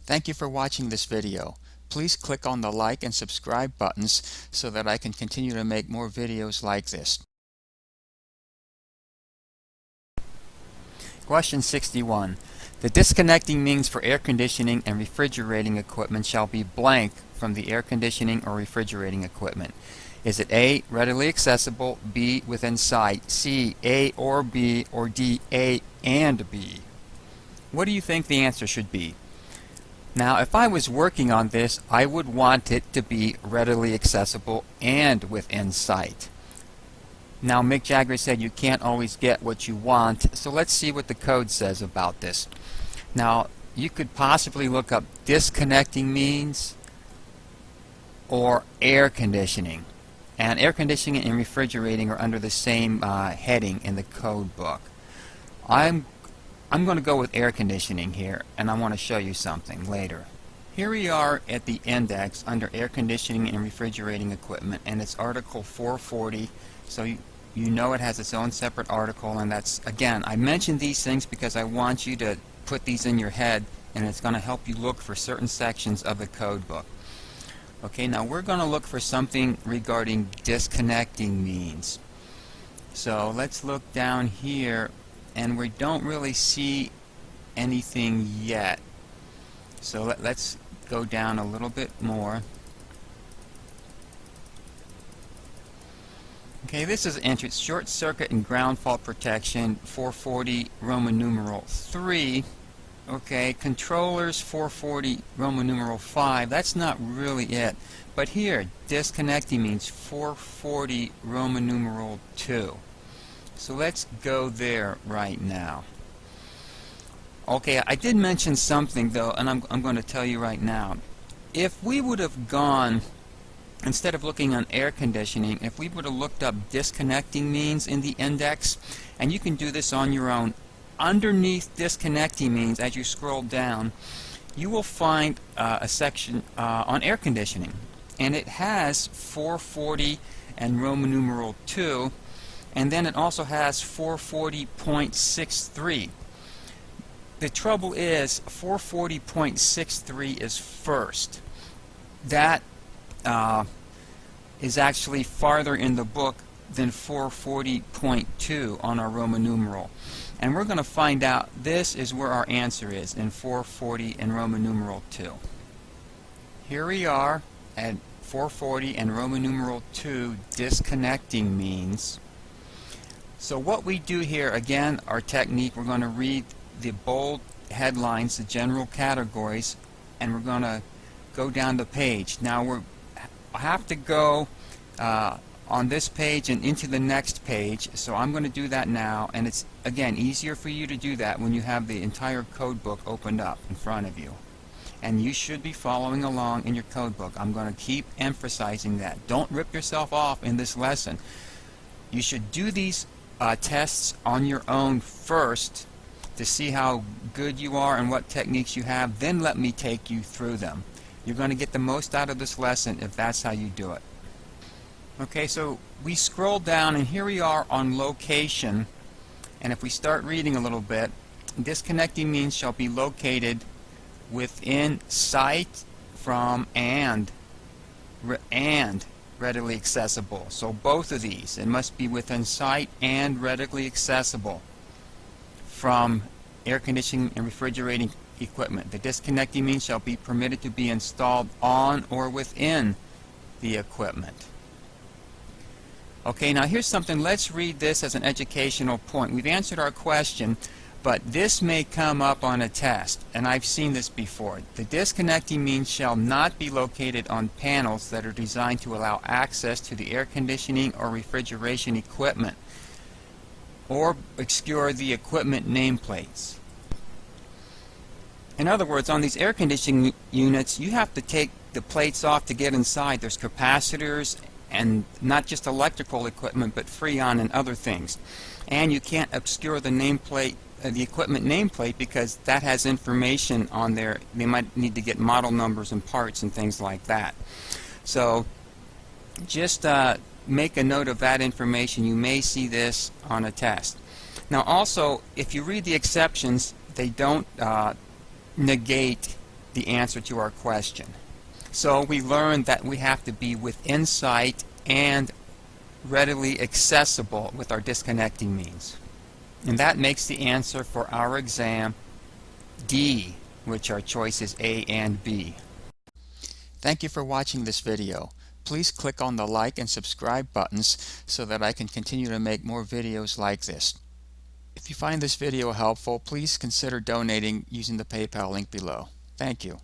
Thank you for watching this video. Please click on the like and subscribe buttons so that I can continue to make more videos like this. Question 61. The disconnecting means for air conditioning and refrigerating equipment shall be blank from the air conditioning or refrigerating equipment. Is it A, readily accessible, B, within sight, C, A or B, or D, A and B? What do you think the answer should be? Now, if I was working on this, I would want it to be readily accessible and within sight. Now, Mick Jagger said you can't always get what you want, so let's see what the code says about this. Now, you could possibly look up disconnecting means or air conditioning. And air conditioning and refrigerating are under the same heading in the code book. I'm going to go with air conditioning here, and I want to show you something later. Here we are at the index under air conditioning and refrigerating equipment, and it's article 440, so you know it has its own separate article, and that's, again, I mentioned these things because I want you to put these in your head, and it's going to help you look for certain sections of the code book. Okay, now we're going to look for something regarding disconnecting means. So let's look down here, and we don't really see anything yet. So let's go down a little bit more. Okay, this is entrance short circuit and ground fault protection 440 Roman numeral 3. Okay, controllers 440 Roman numeral 5. That's not really it. But here, disconnecting means 440 Roman numeral 2. So let's go there right now. Okay, I did mention something though, and I'm going to tell you right now. If we would have gone, instead of looking on air conditioning, if we would have looked up disconnecting means in the index, and you can do this on your own, underneath disconnecting means, as you scroll down, you will find a section on air conditioning, and it has 440 and Roman numeral 2. And then it also has 440.63. The trouble is 440.63 is first. That is actually farther in the book than 440.2 on our Roman numeral. And we're going to find out this is where our answer is, in 440 and Roman numeral 2. Here we are at 440 and Roman numeral 2 disconnecting means. So what we do here, again, our technique, we're going to read the bold headlines, the general categories, and we're going to go down the page. Now I have to go on this page and into the next page, so I'm going to do that now, and it's, again, easier for you to do that when you have the entire code book opened up in front of you. And you should be following along in your code book. I'm going to keep emphasizing that. Don't rip yourself off in this lesson. You should do these tests on your own first to see how good you are and what techniques you have, then let me take you through them. You're going to get the most out of this lesson if that's how you do it. Okay, so we scroll down and here we are on location, and if we start reading a little bit, disconnecting means shall be located within sight from and readily accessible. So both of these, it must be within sight and readily accessible from air conditioning and refrigerating equipment. The disconnecting means shall be permitted to be installed on or within the equipment. Okay, now here's something, let's read this as an educational point. We've answered our question, but this may come up on a test, and I've seen this before. The disconnecting means shall not be located on panels that are designed to allow access to the air conditioning or refrigeration equipment, or obscure the equipment nameplates. In other words, on these air conditioning units, you have to take the plates off to get inside. There's capacitors and not just electrical equipment, but freon and other things. And you can't obscure the nameplate, the equipment nameplate, because that has information on there. They might need to get model numbers and parts and things like that. So just make a note of that information. You may see this on a test. Now also, if you read the exceptions, they don't negate the answer to our question. So we learned that we have to be within sight and readily accessible with our disconnecting means. And that makes the answer for our exam D, which our choice is A and B. Thank you for watching this video. Please click on the like and subscribe buttons so that I can continue to make more videos like this. If you find this video helpful, please consider donating using the PayPal link below. Thank you.